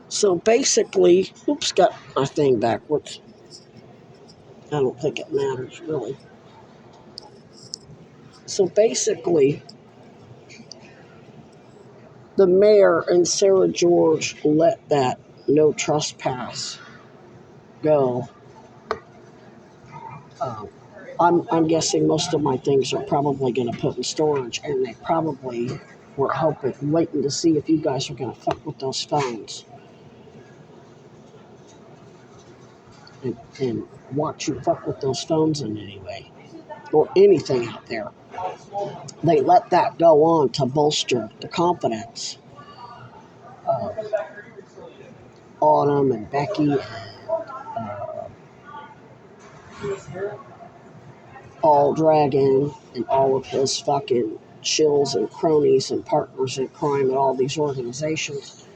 So basically, oops, got my thing backwards. I don't think it matters, really. So basically, the mayor and Sarah George let that no trespass go. I'm guessing most of my things are probably going to put in storage, and they probably were waiting to see if you guys were going to fuck with those phones and watch you fuck with those phones in any way or anything out there. They let that go on to bolster the confidence of Autumn and Becky and All Dragon and all of his fucking shills and cronies and partners in crime at all these organizations.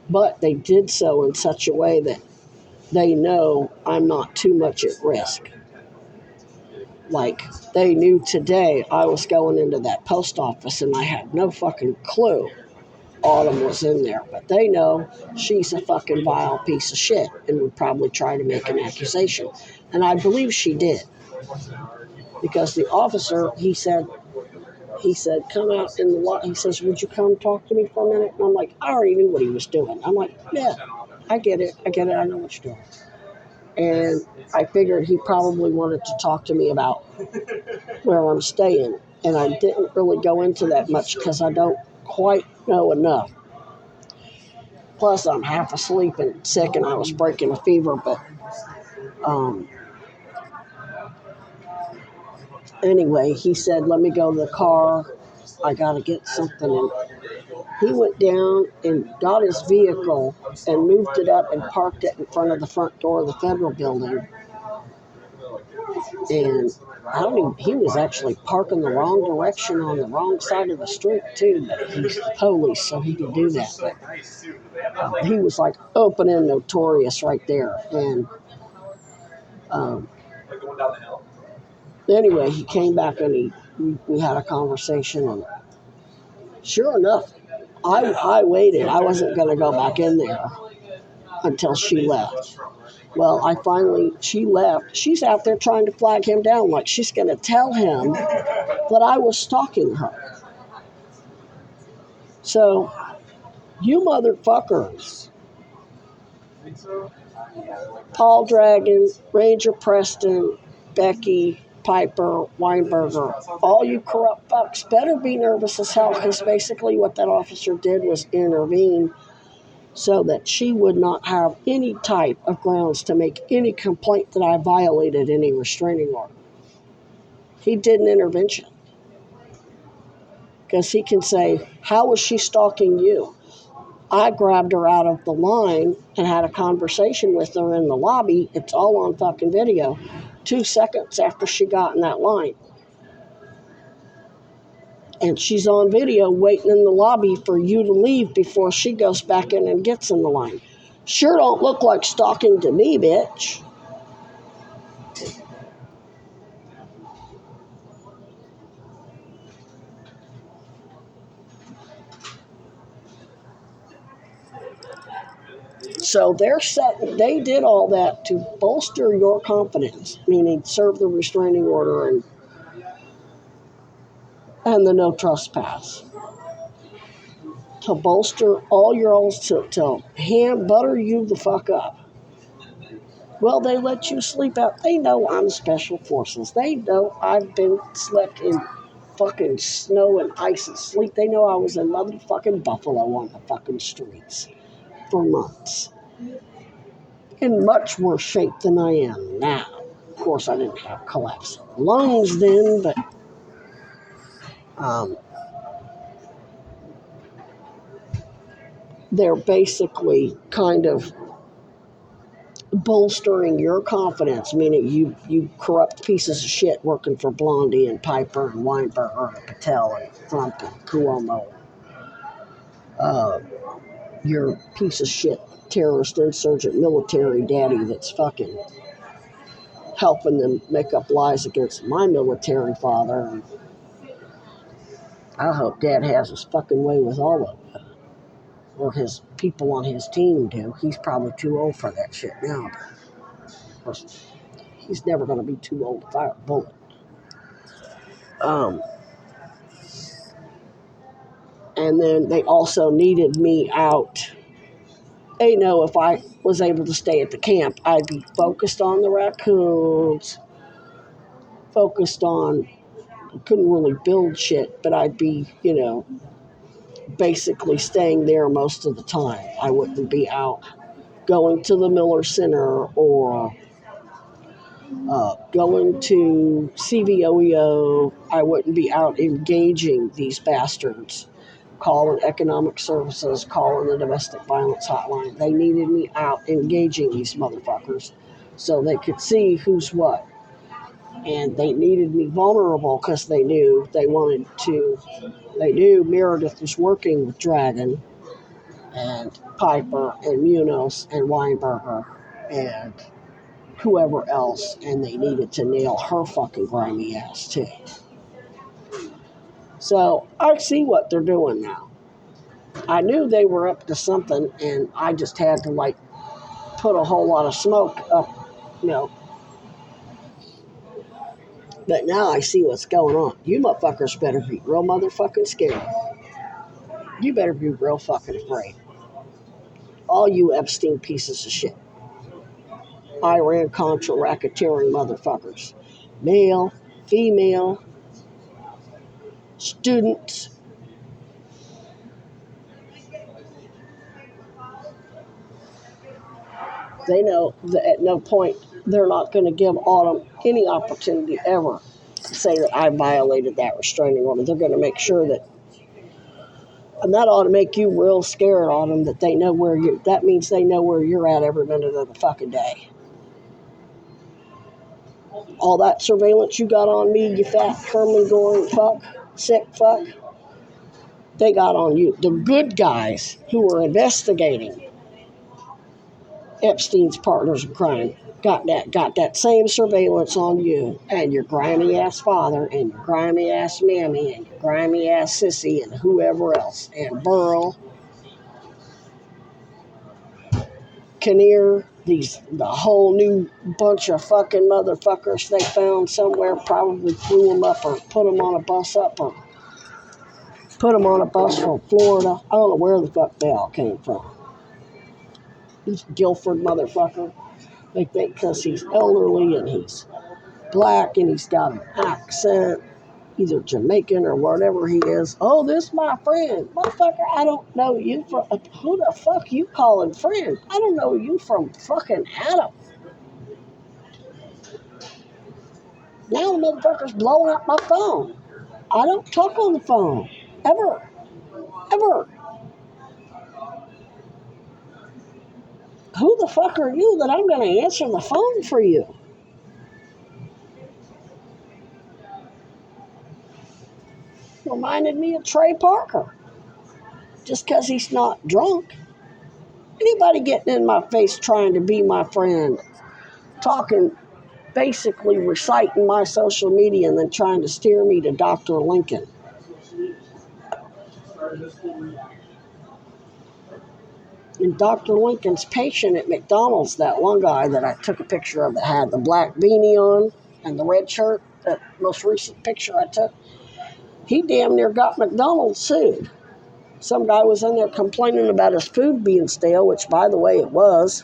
But they did so in such a way that they know I'm not too much at risk. Like, they knew today I was going into that post office and I had no fucking clue Autumn was in there. But they know she's a fucking vile piece of shit and would probably try to make an accusation. And I believe she did. Because the officer, he said, come out in the lot. He says, would you come talk to me for a minute? And I'm like, I already knew what he was doing. I'm like, yeah, I get it. I know what you're doing. And I figured he probably wanted to talk to me about where I'm staying. And I didn't really go into that much because I don't quite know enough. Plus, I'm half asleep and sick and I was breaking a fever. But anyway, he said, let me go to the car. I got to get something. And he went down and got his vehicle and moved it up and parked it in front of the front door of the federal building. And he was actually parking the wrong direction on the wrong side of the street too, but he's the police, so he can do that. But he was like open and notorious right there. And anyway, he came back and we had a conversation, and sure enough, I waited. I wasn't going to go back in there until she left. Well, she left. She's out there trying to flag him down like she's going to tell him that I was stalking her. So, you motherfuckers, Paul Dragon, Ranger Preston, Becky, Piper, Weinberger, all you corrupt fucks better be nervous as hell, because basically what that officer did was intervene so that she would not have any type of grounds to make any complaint that I violated any restraining order. He did an intervention. Because he can say, how was she stalking you? I grabbed her out of the line and had a conversation with her in the lobby. It's all on fucking video. 2 seconds after she got in that line. And she's on video waiting in the lobby for you to leave before she goes back in and gets in the line. Sure don't look like stalking to me, bitch. So they did all that to bolster your confidence, meaning serve the restraining order and the no trespass. To bolster all your own, to butter you the fuck up. Well, they let you sleep out. They know I'm special forces. They know I've been slept in fucking snow and ice and sleet. They know I was in motherfucking Buffalo on the fucking streets for months. In much worse shape than I am now. Of course, I didn't have collapsed lungs then, but they're basically kind of bolstering your confidence, meaning you corrupt pieces of shit working for Blondi and Piper and Weinberger and Patel and Trump and Cuomo. Your piece of shit terrorist insurgent military daddy that's fucking helping them make up lies against my military father. I hope Dad has his fucking way with all of it. Or his people on his team do. He's probably too old for that shit now. Of course, he's never going to be too old to fire a bullet. And then they also needed me out. They know if I was able to stay at the camp, I'd be focused on the raccoons, focused on, couldn't really build shit, but I'd be, basically staying there most of the time. I wouldn't be out going to the Miller Center or going to CVOEO. I wouldn't be out engaging these bastards, calling economic services, calling the domestic violence hotline. They needed me out engaging these motherfuckers so they could see who's what. And they needed me vulnerable because they knew Meredith was working with Dragon and Piper and Munoz and Weinberger and whoever else, and they needed to nail her fucking grimy ass too. So I see what they're doing now. I knew they were up to something, and I just had to put a whole lot of smoke up, But now I see what's going on. You motherfuckers better be real motherfucking scared. You better be real fucking afraid. All you Epstein pieces of shit. Iran-Contra racketeering motherfuckers. Male, female, students. They know that at no point they're not going to give Autumn any opportunity ever to say that I violated that restraining order. They're going to make sure that, and that ought to make you real scared, Autumn, that they know that means they know where you're at every minute of the fucking day. All that surveillance you got on me, you fat, Herman-Goring fuck, sick fuck, they got on you. The good guys who were investigating Epstein's partners in crime got that same surveillance on you and your grimy ass father and your grimy ass mammy and your grimy ass sissy and whoever else, and Burl, Kinnear, the whole new bunch of fucking motherfuckers they found somewhere, probably flew them up or put them on a bus from Florida. I don't know where the fuck they all came from. This Guilford motherfucker, they think because he's elderly and he's black and he's got an accent, either Jamaican or whatever he is. Oh, this my friend. Motherfucker, I don't know you from, who the fuck you calling friend? I don't know you from fucking Adam. Now the motherfucker's blowing up my phone. I don't talk on the phone. Ever. Ever. Who the fuck are you that I'm going to answer the phone for you? Reminded me of Trey Parker. Just because he's not drunk. Anybody getting in my face trying to be my friend, talking, basically reciting my social media and then trying to steer me to Dr. Lincoln. And Dr. Lincoln's patient at McDonald's, that one guy that I took a picture of that had the black beanie on and the red shirt, that most recent picture I took, he damn near got McDonald's sued. Some guy was in there complaining about his food being stale, which, by the way, it was,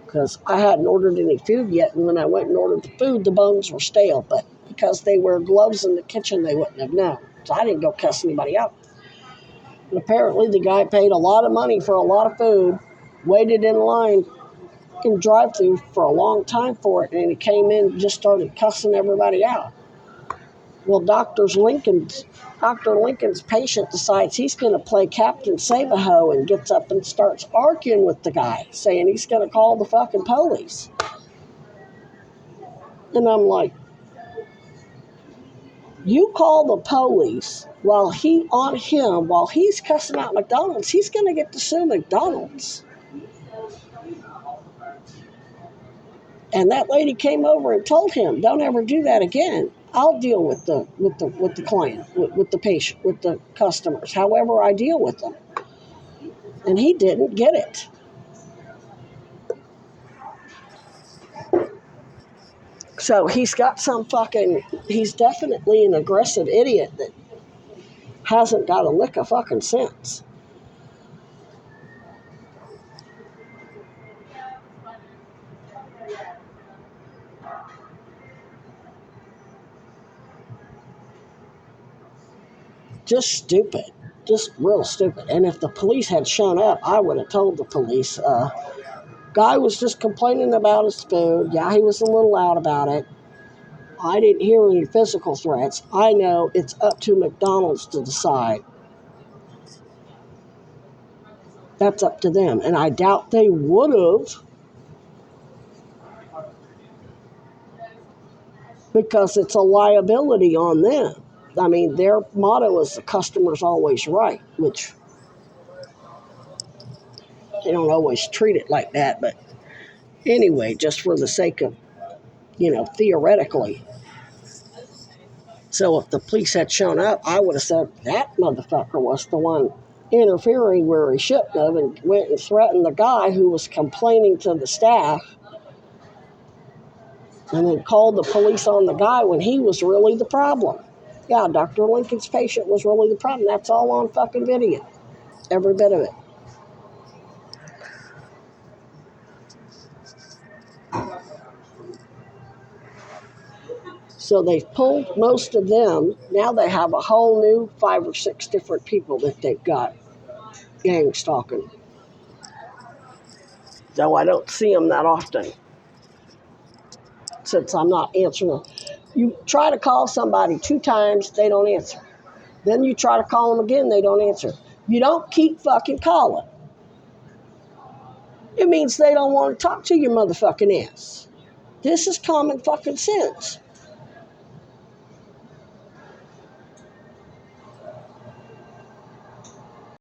because I hadn't ordered any food yet, and when I went and ordered the food, the bones were stale, but because they wear gloves in the kitchen, they wouldn't have known. So I didn't go cuss anybody out. And apparently the guy paid a lot of money for a lot of food, waited in line in drive-thru for a long time for it, and he came in and just started cussing everybody out. Well, Dr. Lincoln's patient decides he's going to play Captain Save-A-Ho and gets up and starts arguing with the guy, saying he's going to call the fucking police. And I'm like, you call the police while he's cussing out McDonald's, he's going to get to sue McDonald's. And that lady came over and told him, don't ever do that again. I'll deal with the client, with the patient, with the customers, however I deal with them. And he didn't get it. So he's definitely an aggressive idiot that hasn't got a lick of fucking sense. Just stupid. Just real stupid. And if the police had shown up, I would have told the police, guy was just complaining about his food. Yeah, he was a little loud about it. I didn't hear any physical threats. I know it's up to McDonald's to decide. That's up to them. And I doubt they would have, because it's a liability on them. I mean, their motto is the customer's always right, which they don't always treat it like that. But anyway, just for the sake of, theoretically. So if the police had shown up, I would have said that motherfucker was the one interfering where he shouldn't have, and went and threatened the guy who was complaining to the staff, and then called the police on the guy when he was really the problem. Yeah, Dr. Lincoln's patient was really the problem. That's all on fucking video. Every bit of it. So they've pulled most of them. Now they have a whole new 5 or 6 different people that they've got gang stalking. Though I don't see them that often, since I'm not answering. You try to call somebody 2 times, they don't answer. Then you try to call them again, they don't answer. You don't keep fucking calling. It means they don't want to talk to your motherfucking ass. This is common fucking sense.